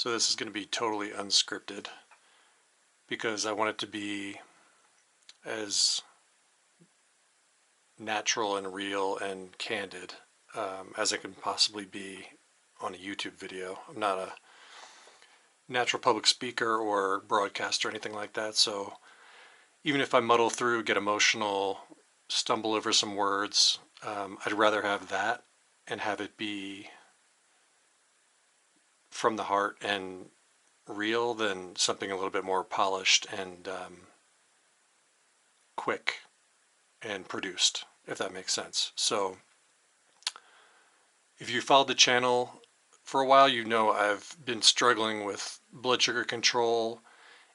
So this is going to be totally unscripted because I want it to be as natural and real and candid as it can possibly be on a YouTube video. I'm not a natural public speaker or broadcaster or anything like that, so even if I muddle through, get emotional, stumble over some words, I'd rather have that and have it be from the heart and real than something a little bit more polished and quick and produced, if that makes sense. So if you followed the channel for a while, you know I've been struggling with blood sugar control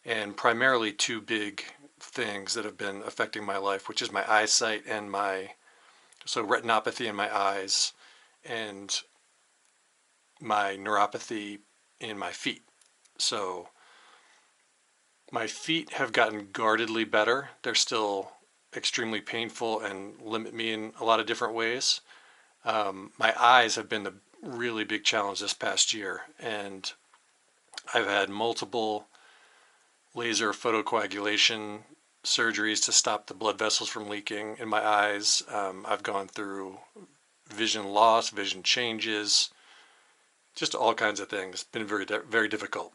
and primarily two big things that have been affecting my life, which is my eyesight and retinopathy in my eyes and my neuropathy in my feet. So my feet have gotten guardedly better. They're still extremely painful and limit me in a lot of different ways. My eyes have been the really big challenge this past year, and I've had multiple laser photocoagulation surgeries to stop the blood vessels from leaking in my eyes. I've gone through vision loss, vision changes, just all kinds of things. It's been very difficult.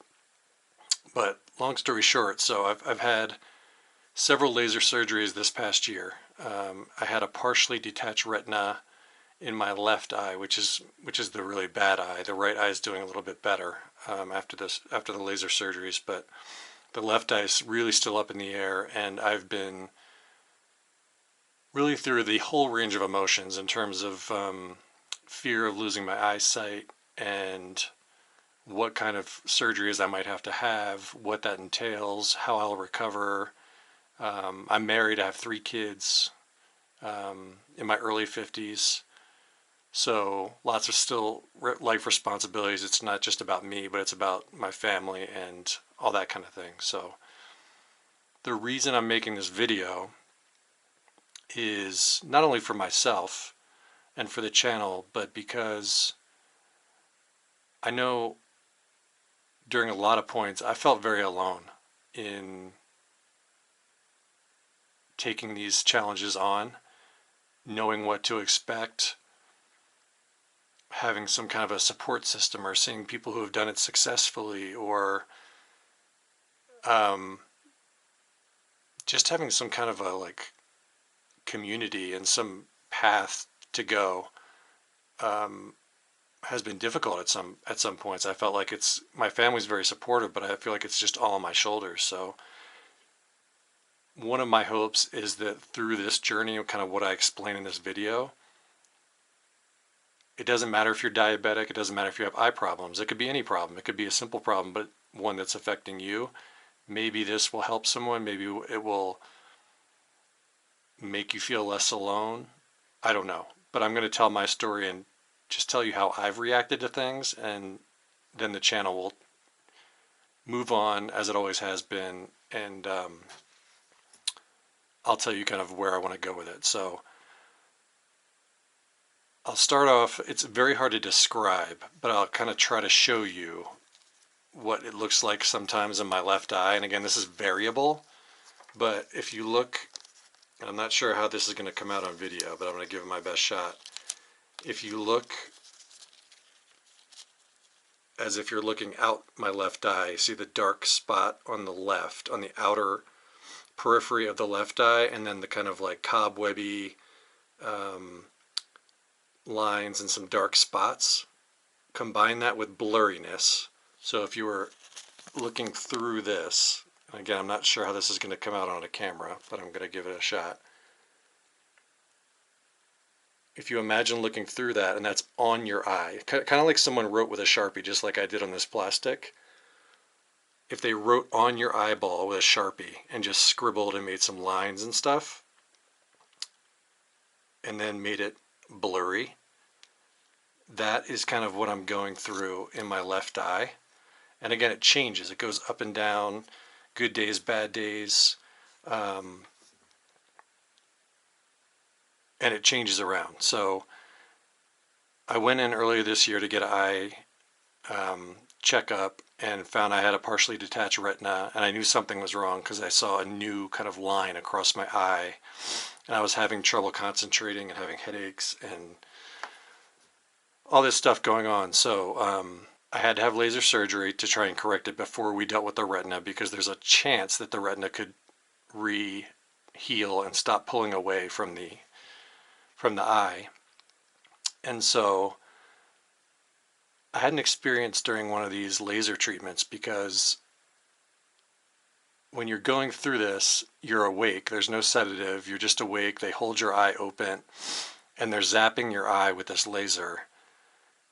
But long story short, so I've had several laser surgeries this past year. I had a partially detached retina in my left eye, which is the really bad eye. The right eye is doing a little bit better after the laser surgeries, but the left eye is really still up in the air, and I've been really through the whole range of emotions in terms of fear of losing my eyesight and what kind of surgeries I might have to have, what that entails, how I'll recover. I'm married, I have 3 kids in my early 50s, so lots of still life responsibilities. It's not just about me, but it's about my family and all that kind of thing. So the reason I'm making this video is not only for myself and for the channel, but because I know during a lot of points I felt very alone in taking these challenges on, knowing what to expect, having some kind of a support system, or seeing people who have done it successfully, or just having some kind of a community and some path to go has been difficult at some points. I felt like my family's very supportive, but I feel like it's just all on my shoulders. So one of my hopes is that through this journey, kind of what I explain in this video, it doesn't matter if you're diabetic, it doesn't matter if you have eye problems, it could be any problem, it could be a simple problem, but one that's affecting you. Maybe this will help someone, maybe it will make you feel less alone. I don't know, but I'm going to tell my story and just tell you how I've reacted to things, and then the channel will move on as it always has been, and I'll tell you kind of where I want to go with it. So I'll start off, it's very hard to describe, but I'll kind of try to show you what it looks like sometimes in my left eye. And again, this is variable, but if you look, and I'm not sure how this is going to come out on video, but I'm going to give it my best shot. If you look as if you're looking out my left eye, see the dark spot on the left, on the outer periphery of the left eye, and then the kind of like cobwebby lines and some dark spots. Combine that with blurriness. So if you were looking through this, and again, I'm not sure how this is going to come out on a camera, but I'm going to give it a shot. If you imagine looking through that, and that's on your eye, kind of like someone wrote with a Sharpie, just like I did on this plastic. If they wrote on your eyeball with a Sharpie and just scribbled and made some lines and stuff, and then made it blurry, that is kind of what I'm going through in my left eye. And again, it changes. It goes up and down, good days, bad days, and it changes around. So I went in earlier this year to get an eye checkup, and found I had a partially detached retina, and I knew something was wrong because I saw a new kind of line across my eye, and I was having trouble concentrating and having headaches and all this stuff going on. So I had to have laser surgery to try and correct it before we dealt with the retina, because there's a chance that the retina could re-heal and stop pulling away from the eye. And so I had an experience during one of these laser treatments, because when you're going through this, you're awake. There's no sedative. You're just awake. They hold your eye open and they're zapping your eye with this laser,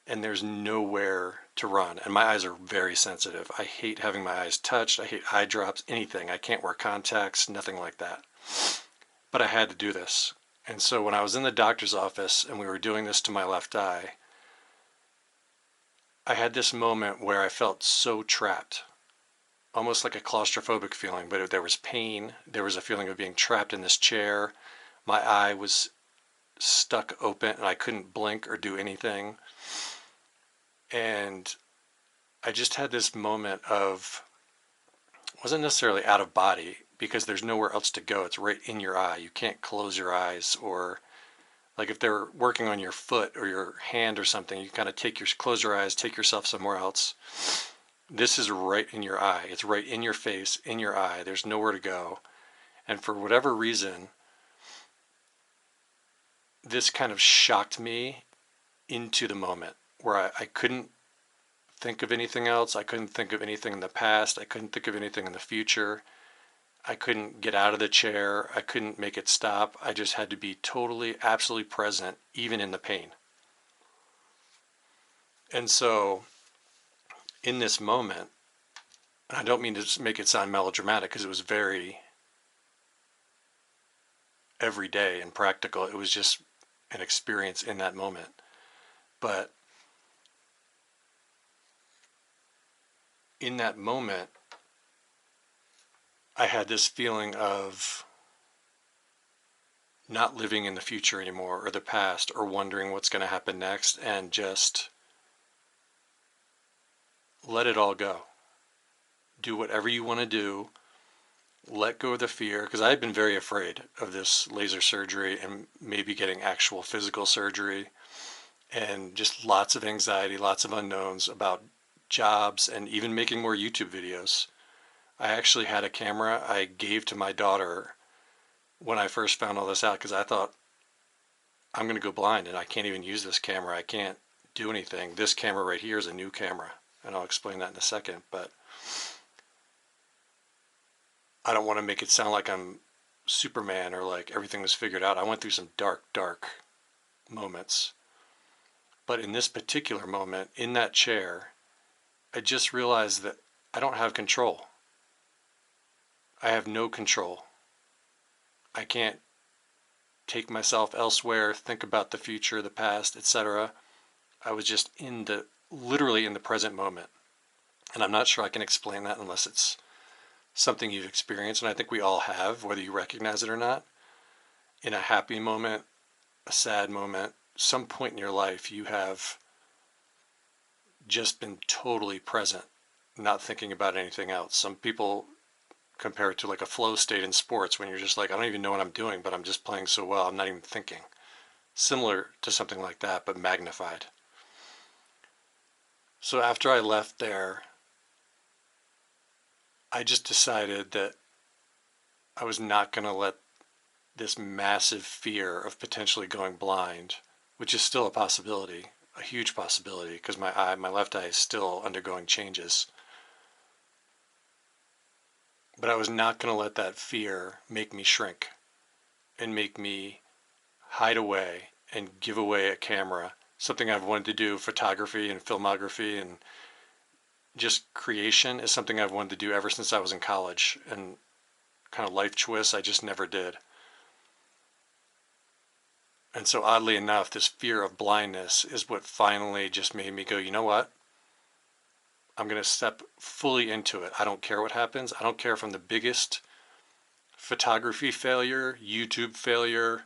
and there's nowhere to run. And my eyes are very sensitive. I hate having my eyes touched. I hate eye drops, anything. I can't wear contacts, nothing like that. But I had to do this. And so when I was in the doctor's office and we were doing this to my left eye, I had this moment where I felt so trapped, almost like a claustrophobic feeling, but there was pain. There was a feeling of being trapped in this chair. My eye was stuck open and I couldn't blink or do anything. And I just had this moment of, wasn't necessarily out of body, because there's nowhere else to go. It's right in your eye. You can't close your eyes, or like if they're working on your foot or your hand or something, you kind of close your eyes, take yourself somewhere else. This is right in your eye. It's right in your face, in your eye. There's nowhere to go. And for whatever reason, this kind of shocked me into the moment where I couldn't think of anything else. I couldn't think of anything in the past. I couldn't think of anything in the future. I couldn't get out of the chair. I couldn't make it stop. I just had to be totally, absolutely present, even in the pain. And so in this moment, and I don't mean to make it sound melodramatic, because it was very everyday and practical. It was just an experience in that moment. But in that moment, I had this feeling of not living in the future anymore, or the past, or wondering what's going to happen next, and just let it all go. Do whatever you want to do. Let go of the fear, because I had been very afraid of this laser surgery and maybe getting actual physical surgery, and just lots of anxiety, lots of unknowns about jobs, and even making more YouTube videos. I actually had a camera I gave to my daughter when I first found all this out, because I thought, I'm going to go blind and I can't even use this camera. I can't do anything. This camera right here is a new camera, and I'll explain that in a second. But I don't want to make it sound like I'm Superman or like everything was figured out. I went through some dark, dark moments. But in this particular moment, in that chair, I just realized that I don't have control. I have no control. I can't take myself elsewhere, think about the future, the past, etc. I was just literally in the present moment. And I'm not sure I can explain that unless it's something you've experienced, and I think we all have, whether you recognize it or not. In a happy moment, a sad moment, some point in your life, you have just been totally present, not thinking about anything else. Some people compare it to like a flow state in sports, when you're just like, I don't even know what I'm doing, but I'm just playing so well, I'm not even thinking. Similar to something like that, but magnified. So after I left there, I just decided that I was not going to let this massive fear of potentially going blind, which is still a possibility, a huge possibility, because my left eye is still undergoing changes. But I was not going to let that fear make me shrink and make me hide away and give away a camera, something I've wanted to do. Photography and filmography and just creation is something I've wanted to do ever since I was in college, and kind of life choice I just never did. And so oddly enough, this fear of blindness is what finally just made me go, you know what? I'm going to step fully into it. I don't care what happens. I don't care if I'm the biggest photography failure, YouTube failure,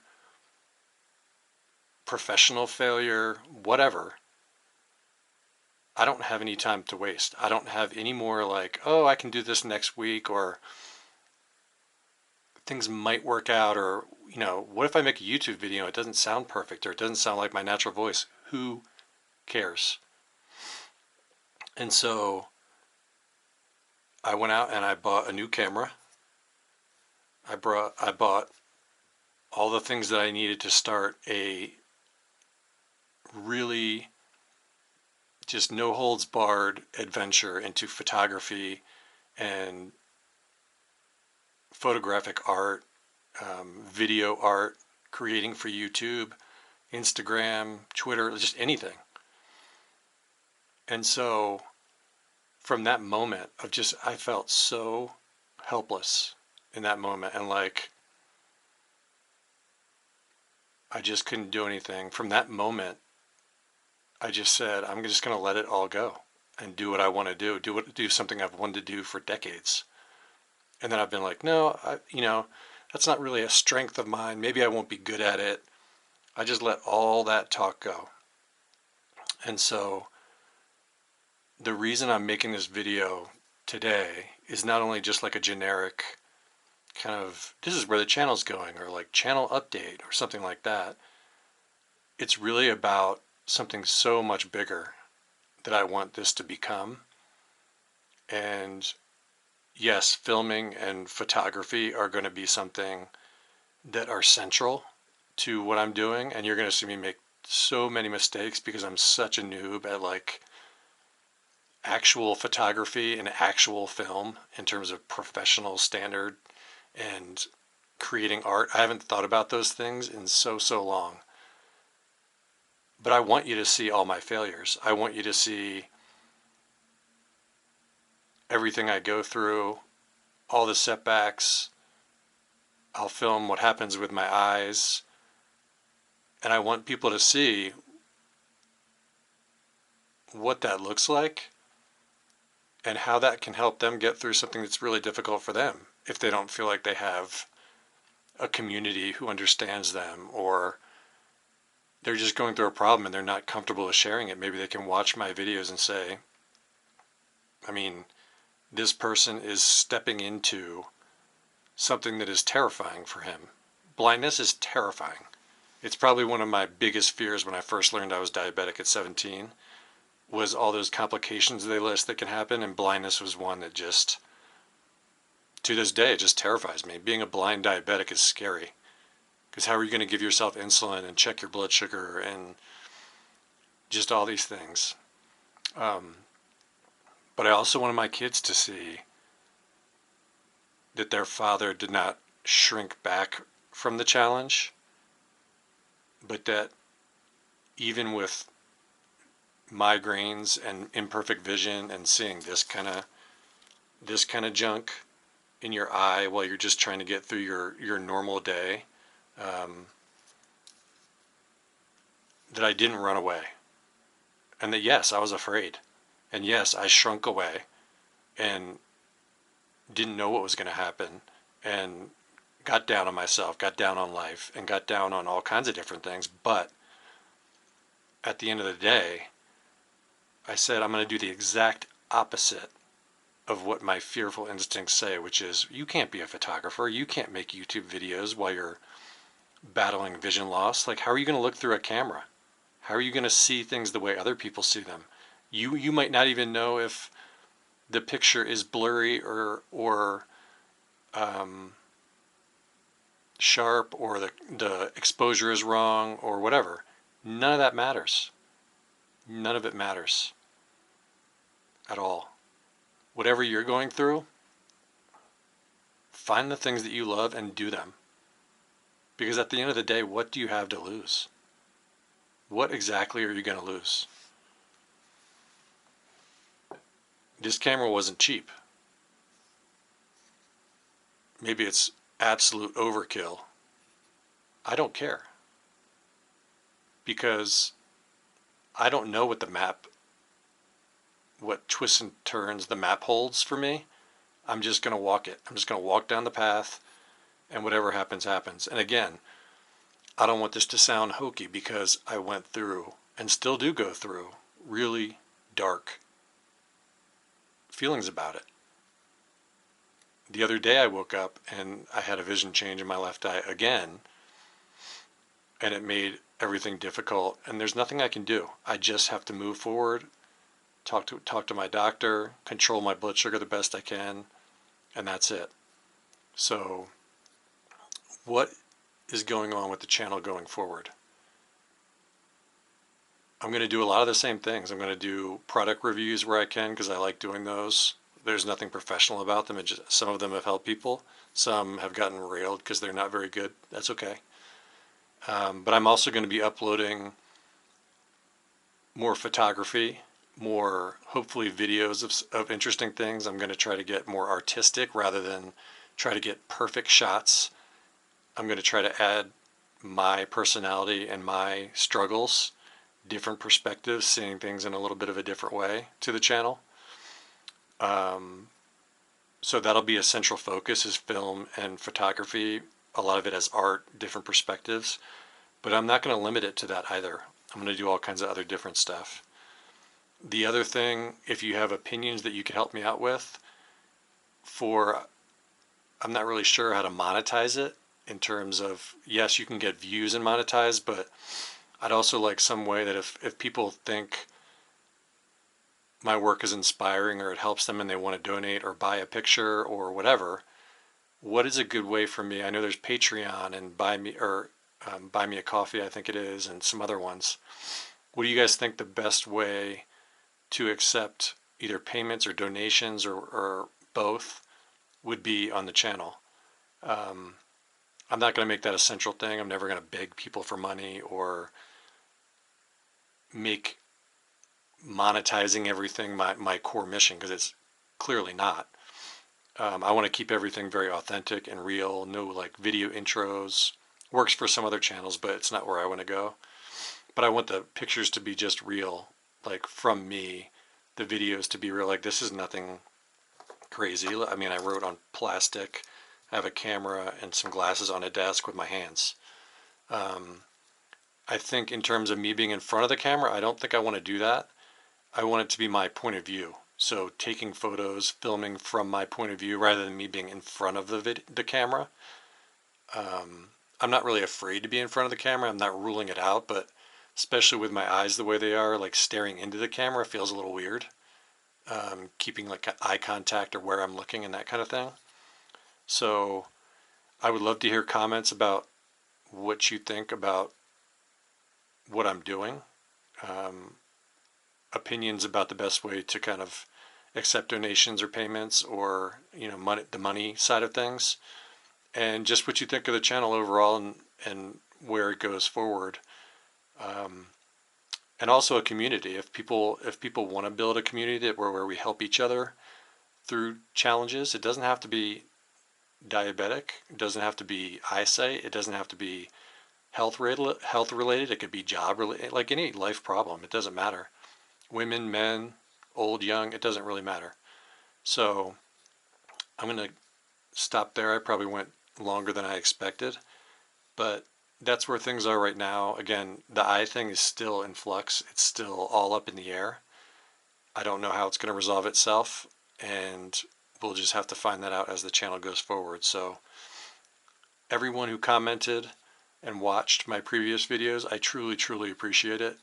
professional failure, whatever. I don't have any time to waste. I don't have any more like, oh, I can do this next week, or things might work out, or, what if I make a YouTube video and it doesn't sound perfect, or it doesn't sound like my natural voice? Who cares? And so I went out and I bought a new camera. I bought all the things that I needed to start a really just no holds barred adventure into photography and photographic art, video art, creating for YouTube, Instagram, Twitter, just anything. And so from that moment of just, I felt so helpless in that moment, and like I just couldn't do anything. From that moment, I just said, I'm just going to let it all go and do what I want to do something I've wanted to do for decades. And then I've been like, no, that's not really a strength of mine. Maybe I won't be good at it. I just let all that talk go. And so the reason I'm making this video today is not only just like a generic kind of, this is where the channel's going, or like channel update or something like that. It's really about something so much bigger that I want this to become. And yes, filming and photography are going to be something that are central to what I'm doing, and you're going to see me make so many mistakes because I'm such a noob at like actual photography and actual film in terms of professional standard and creating art. I haven't thought about those things in so long. But I want you to see all my failures. I want you to see everything I go through, all the setbacks. I'll film what happens with my eyes. And I want people to see what that looks like and how that can help them get through something that's really difficult for them if they don't feel like they have a community who understands them, or they're just going through a problem and they're not comfortable with sharing it. Maybe they can watch my videos and say, I mean, this person is stepping into something that is terrifying for him. Blindness is terrifying. It's probably one of my biggest fears when I first learned I was diabetic at 17, was all those complications they list that can happen, and blindness was one that just, to this day, it just terrifies me. Being a blind diabetic is scary, because how are you going to give yourself insulin and check your blood sugar and just all these things? But I also wanted my kids to see that their father did not shrink back from the challenge, but that even with migraines and imperfect vision and seeing this kind of junk in your eye while you're just trying to get through your normal day, that I didn't run away. And that yes, I was afraid. And yes, I shrunk away and didn't know what was going to happen, and got down on myself, got down on life, and got down on all kinds of different things. But at the end of the day, I said, I'm going to do the exact opposite of what my fearful instincts say, which is, you can't be a photographer. You can't make YouTube videos while you're battling vision loss. Like, how are you going to look through a camera? How are you going to see things the way other people see them? You might not even know if the picture is blurry or sharp, or the exposure is wrong, or whatever. None of that matters. None of it matters at all. Whatever you're going through, find the things that you love and do them. Because at the end of the day, what do you have to lose? What exactly are you going to lose? This camera wasn't cheap. Maybe it's absolute overkill. I don't care. Because I don't know what twists and turns the map holds for me. I'm just going to walk it. I'm just going to walk down the path, and whatever happens, happens. And again, I don't want this to sound hokey, because I went through, and still do go through, really dark feelings about it. The other day I woke up and I had a vision change in my left eye again, and it made everything difficult, and there's nothing I can do. I just have to move forward, talk to my doctor, control my blood sugar the best I can, and that's it. So what is going on with the channel going forward? I'm going to do a lot of the same things. I'm going to do product reviews where I can because I like doing those. There's nothing professional about them. Some of them have helped people. Some have gotten railed because they're not very good. That's okay. But I'm also going to be uploading more photography, more hopefully videos of interesting things. I'm going to try to get more artistic rather than try to get perfect shots. I'm going to try to add my personality and my struggles, different perspectives, seeing things in a little bit of a different way to the channel. So that'll be a central focus, is film and photography. A lot of it as art, different perspectives. But I'm not going to limit it to that either. I'm going to do all kinds of other different stuff. The other thing, if you have opinions that you can help me out with, I'm not really sure how to monetize it in terms of, yes, you can get views and monetize, but I'd also like some way that if people think my work is inspiring or it helps them and they want to donate or buy a picture or whatever, what is a good way for me? I know there's Patreon and Buy Me a Coffee, I think it is, and some other ones. What do you guys think the best way to accept either payments or donations or both would be on the channel? I'm not going to make that a central thing. I'm never going to beg people for money or make monetizing everything my core mission, because it's clearly not. I want to keep everything very authentic and real. No like video intros. Works for some other channels, but it's not where I want to go. But I want the pictures to be just real, like from me. The videos to be real. Like, this is nothing crazy. I mean, I wrote on plastic. I have a camera and some glasses on a desk with my hands. I think in terms of me being in front of the camera, I don't think I want to do that. I want it to be my point of view. So taking photos, filming from my point of view rather than me being in front of the camera. I'm not really afraid to be in front of the camera. I'm not ruling it out, but especially with my eyes the way they are, like staring into the camera feels a little weird. Keeping like eye contact or where I'm looking and that kind of thing. So I would love to hear comments about what you think about what I'm doing. Opinions about the best way to kind of accept donations or payments, or the money side of things, and just what you think of the channel overall and where it goes forward. And also a community. If people want to build a community where we help each other through challenges, it doesn't have to be diabetic. It doesn't have to be eyesight. It doesn't have to be health related. It could be job related, like any life problem. It doesn't matter. Women, men, old, young, it doesn't really matter. So I'm going to stop there. I probably went longer than I expected, but that's where things are right now. Again, the eye thing is still in flux. It's still all up in the air. I don't know how it's going to resolve itself, and we'll just have to find that out as the channel goes forward. So everyone who commented and watched my previous videos, I truly, truly appreciate it.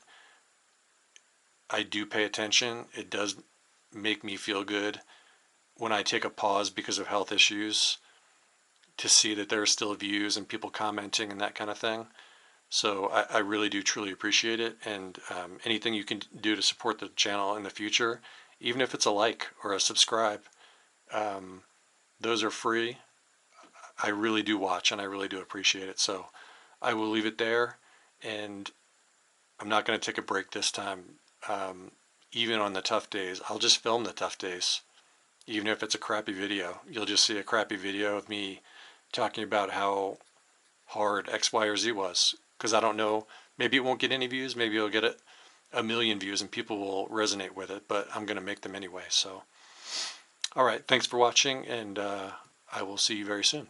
I do pay attention. It does make me feel good when I take a pause because of health issues to see that there are still views and people commenting and that kind of thing. So I really do truly appreciate it. And anything you can do to support the channel in the future, even if it's a like or a subscribe, those are free. I really do watch and I really do appreciate it. So I will leave it there, and I'm not going to take a break this time. Even on the tough days, I'll just film the tough days. Even if it's a crappy video, you'll just see a crappy video of me talking about how hard X, Y, or Z was. Because I don't know, maybe it won't get any views, maybe it'll get a million views and people will resonate with it, but I'm going to make them anyway. So, all right, thanks for watching, and I will see you very soon.